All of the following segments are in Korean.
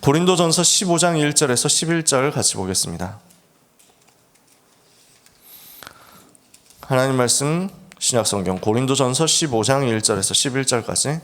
고린도전서 15장 1절에서 11절 같이 보겠습니다. 하나님 말씀 신약성경 고린도전서 15장 1절에서 11절까지.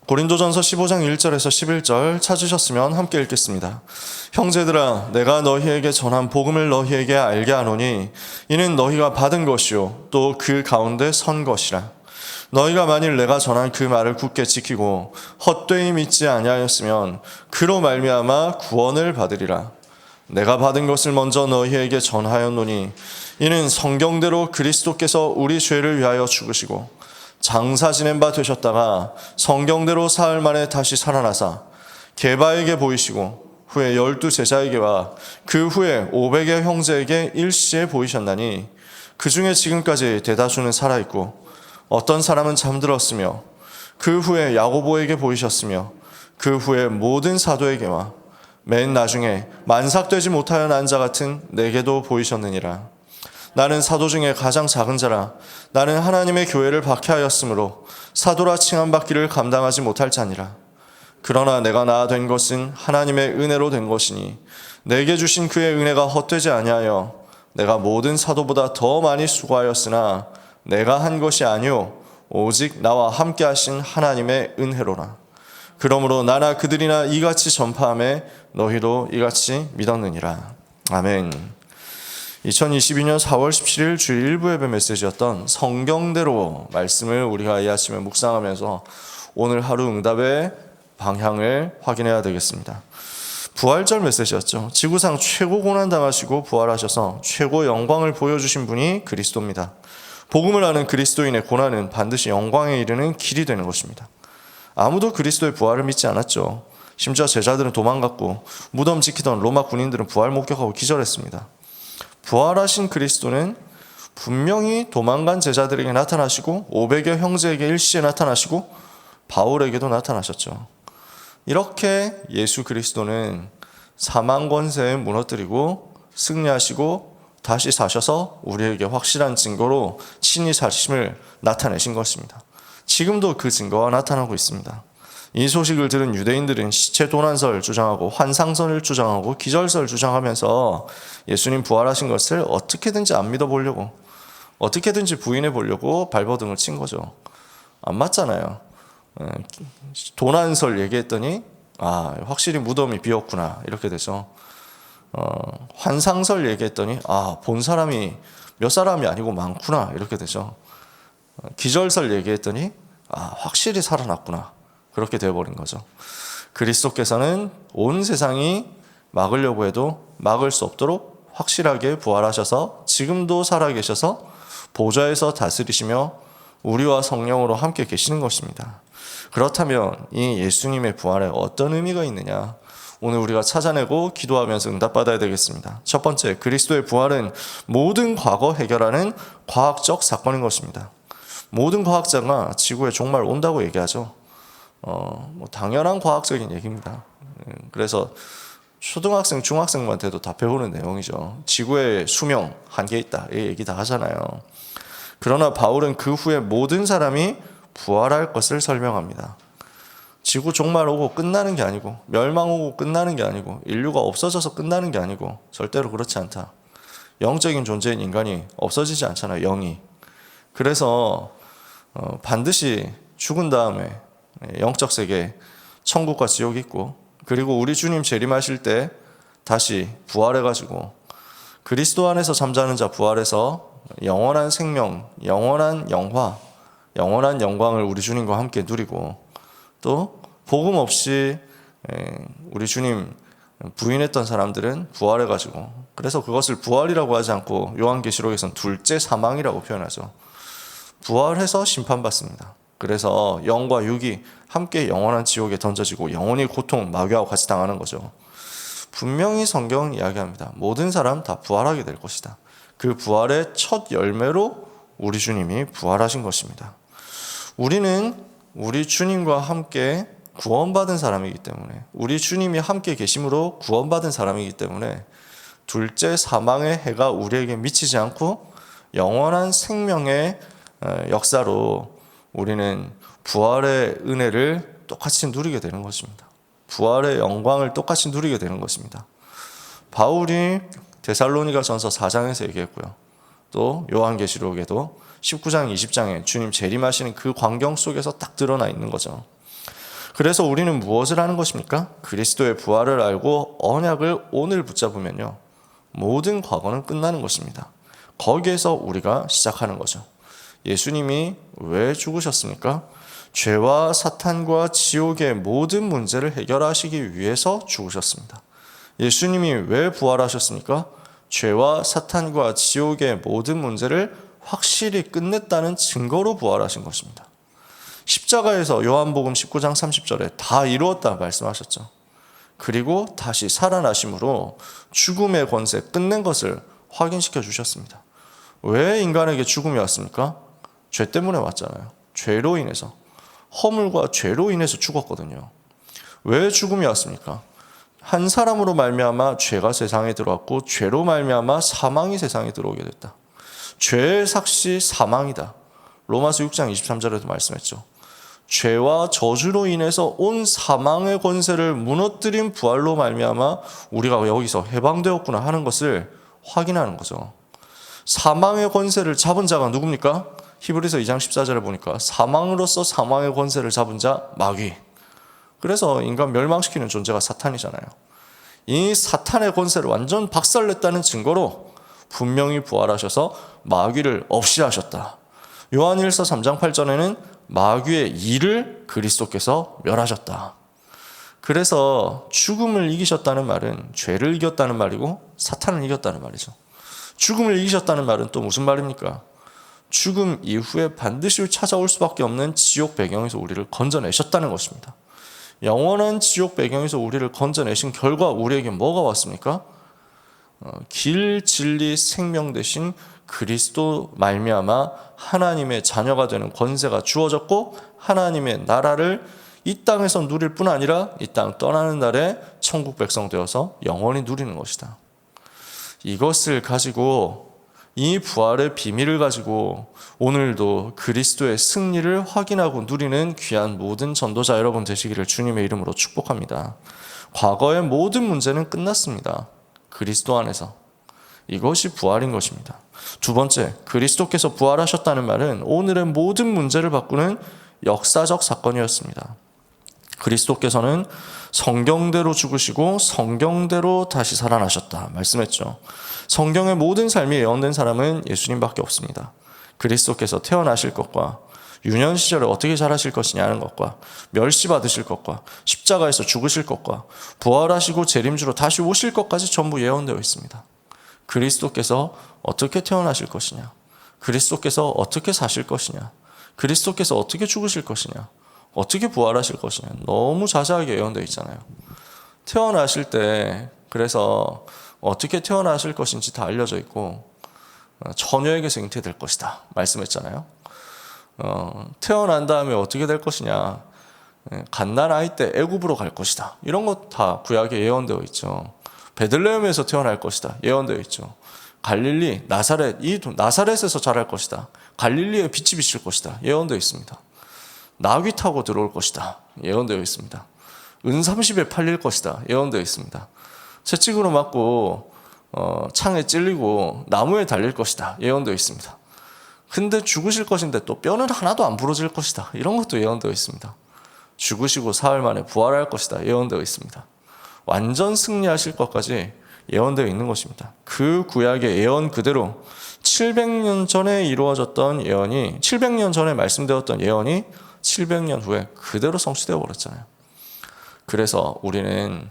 고린도전서 15장 1절에서 11절 찾으셨으면 함께 읽겠습니다. 형제들아, 내가 너희에게 전한 복음을 너희에게 알게 하노니 이는 너희가 받은 것이요 또 그 가운데 선 것이라. 너희가 만일 내가 전한 그 말을 굳게 지키고 헛되이 믿지 아니하였으면 그로 말미암아 구원을 받으리라. 내가 받은 것을 먼저 너희에게 전하였노니 이는 성경대로 그리스도께서 우리 죄를 위하여 죽으시고 장사 지낸 바 되셨다가 성경대로 사흘 만에 다시 살아나사 게바에게 보이시고 후에 12 제자에게와 그 후에 500의 형제에게 일시에 보이셨나니 그 중에 지금까지 대다수는 살아있고 어떤 사람은 잠들었으며 그 후에 야고보에게 보이셨으며 그 후에 모든 사도에게와 맨 나중에 만삭되지 못하여 난 자 같은 내게도 보이셨느니라. 나는 사도 중에 가장 작은 자라. 나는 하나님의 교회를 박해하였으므로 사도라 칭함받기를 감당하지 못할 자니라. 그러나 내가 나 된 것은 하나님의 은혜로 된 것이니 내게 주신 그의 은혜가 헛되지 아니하여 내가 모든 사도보다 더 많이 수고하였으나 내가 한 것이 아니요 오직 나와 함께 하신 하나님의 은혜로라. 그러므로 나나 그들이나 이같이 전파하며 너희도 이같이 믿었느니라. 아멘. 2022년 4월 17일 주일 일부 예배 메시지였던 성경대로 말씀을 우리가 이 아침에 묵상하면서 오늘 하루 응답의 방향을 확인해야 되겠습니다. 부활절 메시지였죠. 지구상 최고 고난 당하시고 부활하셔서 최고 영광을 보여주신 분이 그리스도입니다. 복음을 아는 그리스도인의 고난은 반드시 영광에 이르는 길이 되는 것입니다. 아무도 그리스도의 부활을 믿지 않았죠. 심지어 제자들은 도망갔고 무덤 지키던 로마 군인들은 부활 목격하고 기절했습니다. 부활하신 그리스도는 분명히 도망간 제자들에게 나타나시고 500여 형제에게 일시에 나타나시고 바울에게도 나타나셨죠. 이렇게 예수 그리스도는 사망 권세에 무너뜨리고 승리하시고 다시 사셔서 우리에게 확실한 증거로 친히 사심을 나타내신 것입니다. 지금도 그 증거가 나타나고 있습니다. 이 소식을 들은 유대인들은 시체 도난설 주장하고 환상설을 주장하고 기절설 주장하면서 예수님 부활하신 것을 어떻게든지 안 믿어보려고, 어떻게든지 부인해 보려고 발버둥을 친 거죠. 안 맞잖아요. 도난설 얘기했더니 확실히 무덤이 비었구나 이렇게 돼서, 환상설 얘기했더니 본 사람이 몇 사람이 아니고 많구나 이렇게 되죠. 기절설 얘기했더니 확실히 살아났구나 그렇게 되어버린 거죠. 그리스도께서는 온 세상이 막으려고 해도 막을 수 없도록 확실하게 부활하셔서 지금도 살아계셔서 보좌에서 다스리시며 우리와 성령으로 함께 계시는 것입니다. 그렇다면 이 예수님의 부활에 어떤 의미가 있느냐, 오늘 우리가 찾아내고 기도하면서 응답받아야 되겠습니다. 첫 번째, 그리스도의 부활은 모든 과거 해결하는 과학적 사건인 것입니다. 모든 과학자가 지구에 종말 온다고 얘기하죠. 당연한 과학적인 얘기입니다. 그래서 초등학생, 중학생한테도 다 배우는 내용이죠. 지구의 수명 한계 있다 이 얘기 다 하잖아요. 그러나 바울은 그 후에 모든 사람이 부활할 것을 설명합니다. 지구 종말 오고 끝나는 게 아니고, 멸망 오고 끝나는 게 아니고, 인류가 없어져서 끝나는 게 아니고 절대로 그렇지 않다. 영적인 존재인 인간이 없어지지 않잖아요. 영이. 그래서 반드시 죽은 다음에 영적 세계, 천국과 지옥이 있고, 그리고 우리 주님 재림하실 때 다시 부활해가지고 그리스도 안에서 잠자는 자 부활해서 영원한 생명, 영원한 영화, 영원한 영광을 우리 주님과 함께 누리고, 또 복음 없이 우리 주님 부인했던 사람들은 부활해가지고, 그래서 그것을 부활이라고 하지 않고 요한계시록에서는 둘째 사망이라고 표현하죠. 부활해서 심판받습니다. 그래서 영과 육이 함께 영원한 지옥에 던져지고 영원히 고통, 마귀와 같이 당하는 거죠. 분명히 성경은 이야기합니다. 모든 사람 다 부활하게 될 것이다. 그 부활의 첫 열매로 우리 주님이 부활하신 것입니다. 우리는 우리 주님과 함께 구원받은 사람이기 때문에, 우리 주님이 함께 계심으로 구원받은 사람이기 때문에 둘째 사망의 해가 우리에게 미치지 않고 영원한 생명의 역사로 우리는 부활의 은혜를 똑같이 누리게 되는 것입니다. 부활의 영광을 똑같이 누리게 되는 것입니다. 바울이 데살로니가전서 4장에서 얘기했고요. 또 요한계시록에도 19장, 20장에 주님 재림하시는 그 광경 속에서 딱 드러나 있는 거죠. 그래서 우리는 무엇을 하는 것입니까? 그리스도의 부활을 알고 언약을 오늘 붙잡으면요, 모든 과거는 끝나는 것입니다. 거기에서 우리가 시작하는 거죠. 예수님이 왜 죽으셨습니까? 죄와 사탄과 지옥의 모든 문제를 해결하시기 위해서 죽으셨습니다. 예수님이 왜 부활하셨습니까? 죄와 사탄과 지옥의 모든 문제를 확실히 끝냈다는 증거로 부활하신 것입니다. 십자가에서 요한복음 19장 30절에 다 이루었다 말씀하셨죠. 그리고 다시 살아나심으로 죽음의 권세 끝낸 것을 확인시켜 주셨습니다. 왜 인간에게 죽음이 왔습니까? 죄 때문에 왔잖아요. 죄로 인해서, 허물과 죄로 인해서 죽었거든요. 왜 죽음이 왔습니까? 한 사람으로 말미암아 죄가 세상에 들어왔고 죄로 말미암아 사망이 세상에 들어오게 됐다. 죄의 삭시 사망이다. 로마서 6장 23절에도 말씀했죠. 죄와 저주로 인해서 온 사망의 권세를 무너뜨린 부활로 말미암아 우리가 여기서 해방되었구나 하는 것을 확인하는 거죠. 사망의 권세를 잡은 자가 누굽니까? 히브리서 2장 14절에 보니까 사망으로서 사망의 권세를 잡은 자 마귀. 그래서 인간 멸망시키는 존재가 사탄이잖아요. 이 사탄의 권세를 완전 박살냈다는 증거로 분명히 부활하셔서 마귀를 없이 하셨다. 요한일서 3장 8절에는 마귀의 일을 그리스도께서 멸하셨다. 그래서 죽음을 이기셨다는 말은 죄를 이겼다는 말이고 사탄을 이겼다는 말이죠. 죽음을 이기셨다는 말은 또 무슨 말입니까? 죽음 이후에 반드시 찾아올 수밖에 없는 지옥 배경에서 우리를 건져내셨다는 것입니다. 영원한 지옥 배경에서 우리를 건져내신 결과 우리에게 뭐가 왔습니까? 길, 진리, 생명 되신 그리스도 말미암아 하나님의 자녀가 되는 권세가 주어졌고 하나님의 나라를 이 땅에서 누릴 뿐 아니라 이 땅 떠나는 날에 천국 백성 되어서 영원히 누리는 것이다. 이것을 가지고, 이 부활의 비밀을 가지고 오늘도 그리스도의 승리를 확인하고 누리는 귀한 모든 전도자 여러분 되시기를 주님의 이름으로 축복합니다. 과거의 모든 문제는 끝났습니다. 그리스도 안에서. 이것이 부활인 것입니다. 두 번째, 그리스도께서 부활하셨다는 말은 오늘의 모든 문제를 바꾸는 역사적 사건이었습니다. 그리스도께서는 성경대로 죽으시고 성경대로 다시 살아나셨다 말씀했죠. 성경의 모든 삶이 예언된 사람은 예수님밖에 없습니다. 그리스도께서 태어나실 것과 유년 시절에 어떻게 자라실 것이냐는 것과 멸시받으실 것과 십자가에서 죽으실 것과 부활하시고 재림주로 다시 오실 것까지 전부 예언되어 있습니다. 그리스도께서 어떻게 태어나실 것이냐, 그리스도께서 어떻게 사실 것이냐, 그리스도께서 어떻게 죽으실 것이냐, 어떻게 부활하실 것이냐, 너무 자세하게 예언되어 있잖아요. 태어나실 때 그래서 어떻게 태어나실 것인지 다 알려져 있고 처녀에게서 잉태될 것이다 말씀했잖아요. 태어난 다음에 어떻게 될 것이냐, 갓난아이 때 애굽으로 갈 것이다, 이런 것 다 구약에 예언되어 있죠. 베들레헴에서 태어날 것이다 예언되어 있죠. 갈릴리, 나사렛, 이 나사렛에서 자랄 것이다, 갈릴리에 빛이 비칠 것이다 예언되어 있습니다. 나귀 타고 들어올 것이다 예언되어 있습니다. 은 30에 팔릴 것이다 예언되어 있습니다. 채찍으로 맞고 창에 찔리고 나무에 달릴 것이다 예언되어 있습니다. 근데 죽으실 것인데 또 뼈는 하나도 안 부러질 것이다, 이런 것도 예언되어 있습니다. 죽으시고 사흘 만에 부활할 것이다 예언되어 있습니다. 완전 승리하실 것까지 예언되어 있는 것입니다. 그 구약의 예언 그대로 700년 전에 이루어졌던 예언이, 700년 전에 말씀되었던 예언이 700년 후에 그대로 성취되어 버렸잖아요. 그래서 우리는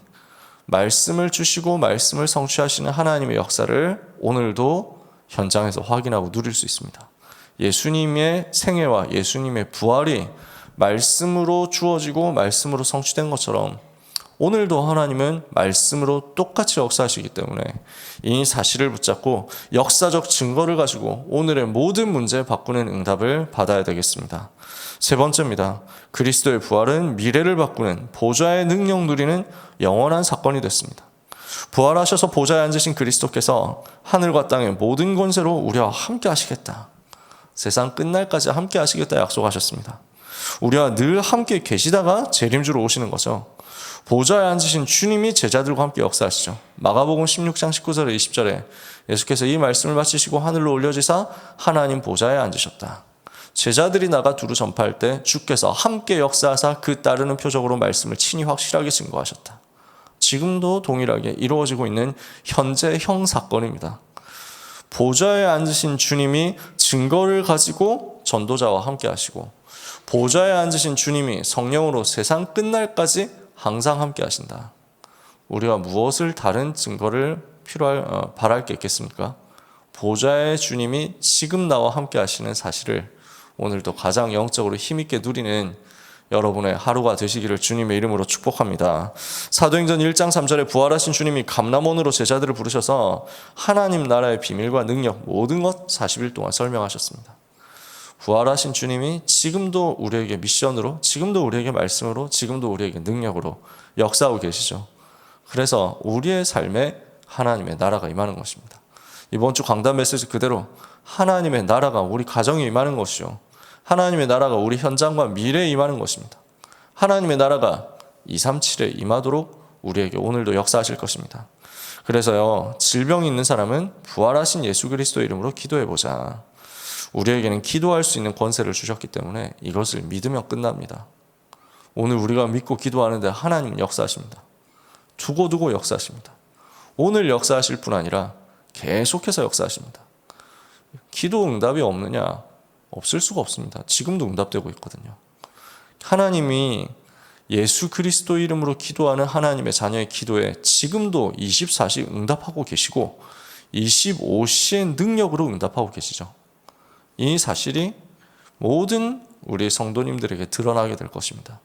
말씀을 주시고 말씀을 성취하시는 하나님의 역사를 오늘도 현장에서 확인하고 누릴 수 있습니다. 예수님의 생애와 예수님의 부활이 말씀으로 주어지고 말씀으로 성취된 것처럼 오늘도 하나님은 말씀으로 똑같이 역사하시기 때문에 이 사실을 붙잡고 역사적 증거를 가지고 오늘의 모든 문제 바꾸는 응답을 받아야 되겠습니다. 세 번째입니다. 그리스도의 부활은 미래를 바꾸는 보좌의 능력 누리는 영원한 사건이 됐습니다. 부활하셔서 보좌에 앉으신 그리스도께서 하늘과 땅의 모든 권세로 우리와 함께 하시겠다, 세상 끝날까지 함께 하시겠다 약속하셨습니다. 우리와 늘 함께 계시다가 재림주로 오시는 거죠. 보좌에 앉으신 주님이 제자들과 함께 역사하시죠. 마가복음 16장 19절에 20절에 예수께서 이 말씀을 마치시고 하늘로 올려지사 하나님 보좌에 앉으셨다. 제자들이 나가 두루 전파할 때 주께서 함께 역사하사 그 따르는 표적으로 말씀을 친히 확실하게 증거하셨다. 지금도 동일하게 이루어지고 있는 현재형 사건입니다. 보좌에 앉으신 주님이 증거를 가지고 전도자와 함께 하시고, 보좌에 앉으신 주님이 성령으로 세상 끝날까지 항상 함께 하신다. 우리가 무엇을 다른 증거를 바랄 게 있겠습니까? 보좌의 주님이 지금 나와 함께 하시는 사실을 오늘도 가장 영적으로 힘있게 누리는 여러분의 하루가 되시기를 주님의 이름으로 축복합니다. 사도행전 1장 3절에 부활하신 주님이 감람원으로 제자들을 부르셔서 하나님 나라의 비밀과 능력 모든 것 40일 동안 설명하셨습니다. 부활하신 주님이 지금도 우리에게 미션으로, 지금도 우리에게 말씀으로, 지금도 우리에게 능력으로 역사하고 계시죠. 그래서 우리의 삶에 하나님의 나라가 임하는 것입니다. 이번 주 강단 메시지 그대로 하나님의 나라가 우리 가정에 임하는 것이요, 하나님의 나라가 우리 현장과 미래에 임하는 것입니다. 하나님의 나라가 237에 임하도록 우리에게 오늘도 역사하실 것입니다. 그래서요, 질병이 있는 사람은 부활하신 예수 그리스도 이름으로 기도해보자. 우리에게는 기도할 수 있는 권세를 주셨기 때문에 이것을 믿으면 끝납니다. 오늘 우리가 믿고 기도하는데 하나님은 역사하십니다. 두고두고 역사하십니다. 오늘 역사하실 뿐 아니라 계속해서 역사하십니다. 기도 응답이 없느냐? 없을 수가 없습니다. 지금도 응답되고 있거든요. 하나님이 예수 그리스도 이름으로 기도하는 하나님의 자녀의 기도에 지금도 24시 응답하고 계시고 25시의 능력으로 응답하고 계시죠. 이 사실이 모든 우리 성도님들에게 드러나게 될 것입니다.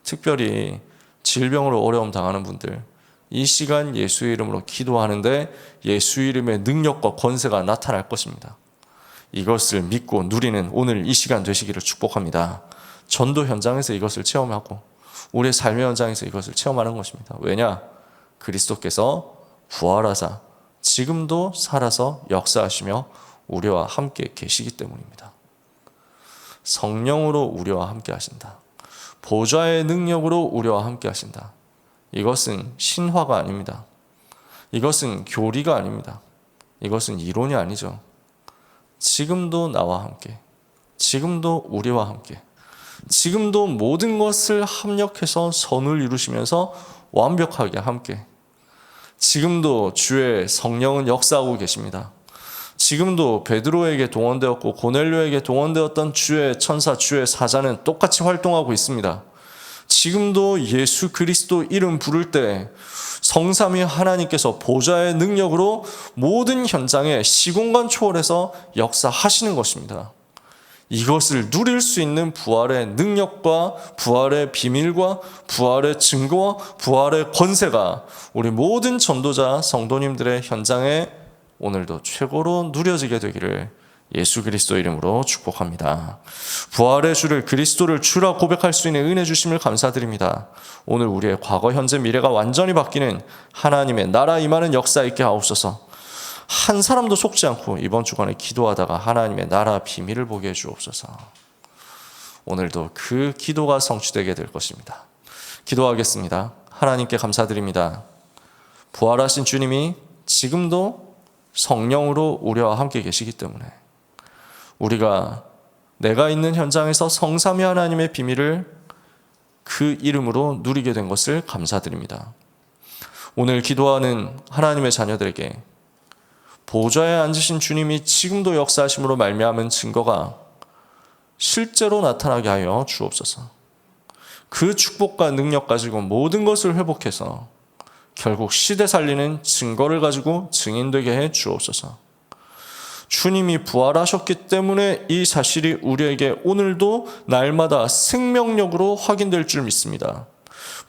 특별히 질병으로 어려움 당하는 분들, 이 시간 예수의 이름으로 기도하는데 예수 이름의 능력과 권세가 나타날 것입니다. 이것을 믿고 누리는 오늘 이 시간 되시기를 축복합니다. 전도 현장에서 이것을 체험하고 우리의 삶의 현장에서 이것을 체험하는 것입니다. 왜냐? 그리스도께서 부활하사 지금도 살아서 역사하시며 우리와 함께 계시기 때문입니다. 성령으로 우리와 함께 하신다. 보좌의 능력으로 우리와 함께 하신다. 이것은 신화가 아닙니다. 이것은 교리가 아닙니다. 이것은 이론이 아니죠. 지금도 나와 함께, 지금도 우리와 함께, 지금도 모든 것을 합력해서 선을 이루시면서 완벽하게 함께, 지금도 주의 성령은 역사하고 계십니다. 지금도 베드로에게 동원되었고 고넬료에게 동원되었던 주의 천사, 주의 사자는 똑같이 활동하고 있습니다. 지금도 예수 그리스도 이름 부를 때 성삼위 하나님께서 보좌의 능력으로 모든 현장에 시공간 초월해서 역사하시는 것입니다. 이것을 누릴 수 있는 부활의 능력과 부활의 비밀과 부활의 증거와 부활의 권세가 우리 모든 전도자 성도님들의 현장에 오늘도 최고로 누려지게 되기를 예수 그리스도 이름으로 축복합니다. 부활의 주를 그리스도를 주라 고백할 수 있는 은혜 주심을 감사드립니다. 오늘 우리의 과거, 현재, 미래가 완전히 바뀌는 하나님의 나라 임하는 역사 있게 하옵소서. 한 사람도 속지 않고 이번 주간에 기도하다가 하나님의 나라 비밀을 보게 해주옵소서. 오늘도 그 기도가 성취되게 될 것입니다. 기도하겠습니다. 하나님께 감사드립니다. 부활하신 주님이 지금도 성령으로 우리와 함께 계시기 때문에 우리가 내가 있는 현장에서 성삼위 하나님의 비밀을 그 이름으로 누리게 된 것을 감사드립니다. 오늘 기도하는 하나님의 자녀들에게 보좌에 앉으신 주님이 지금도 역사하심으로 말미암은 증거가 실제로 나타나게 하여 주옵소서. 그 축복과 능력 가지고 모든 것을 회복해서 결국 시대 살리는 증거를 가지고 증인되게 해 주옵소서. 주님이 부활하셨기 때문에 이 사실이 우리에게 오늘도 날마다 생명력으로 확인될 줄 믿습니다.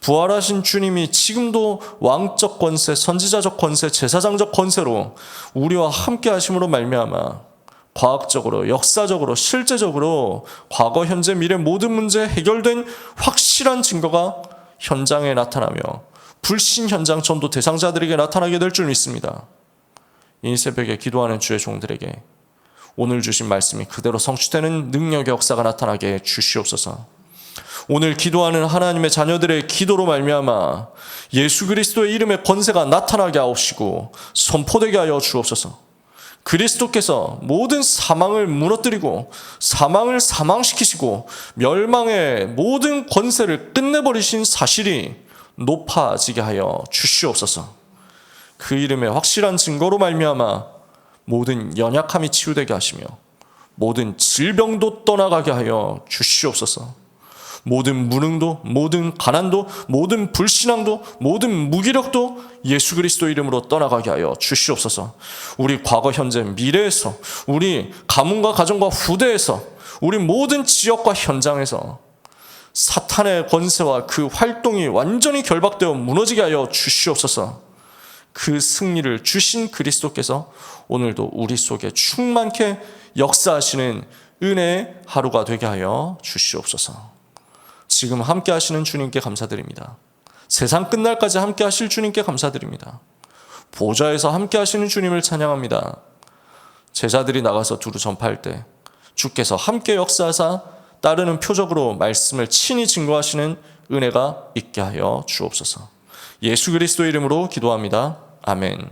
부활하신 주님이 지금도 왕적 권세, 선지자적 권세, 제사장적 권세로 우리와 함께 하심으로 말미암아 과학적으로, 역사적으로, 실제적으로 과거, 현재, 미래 모든 문제 해결된 확실한 증거가 현장에 나타나며 불신 현장 전도 대상자들에게 나타나게 될 줄 믿습니다. 이 새벽에 기도하는 주의 종들에게 오늘 주신 말씀이 그대로 성취되는 능력의 역사가 나타나게 해 주시옵소서. 오늘 기도하는 하나님의 자녀들의 기도로 말미암아 예수 그리스도의 이름의 권세가 나타나게 하옵시고 선포되게 하여 주옵소서. 그리스도께서 모든 사망을 무너뜨리고 사망을 사망시키시고 멸망의 모든 권세를 끝내버리신 사실이 높아지게 하여 주시옵소서. 그 이름의 확실한 증거로 말미암아 모든 연약함이 치유되게 하시며 모든 질병도 떠나가게 하여 주시옵소서. 모든 무능도, 모든 가난도, 모든 불신앙도, 모든 무기력도 예수 그리스도 이름으로 떠나가게 하여 주시옵소서. 우리 과거, 현재, 미래에서, 우리 가문과 가정과 후대에서, 우리 모든 지역과 현장에서 사탄의 권세와 그 활동이 완전히 결박되어 무너지게 하여 주시옵소서. 그 승리를 주신 그리스도께서 오늘도 우리 속에 충만케 역사하시는 은혜의 하루가 되게 하여 주시옵소서. 지금 함께 하시는 주님께 감사드립니다. 세상 끝날까지 함께 하실 주님께 감사드립니다. 보좌에서 함께 하시는 주님을 찬양합니다. 제자들이 나가서 두루 전파할 때 주께서 함께 역사하사 따르는 표적으로 말씀을 친히 증거하시는 은혜가 있게 하여 주옵소서. 예수 그리스도 이름으로 기도합니다. 아멘.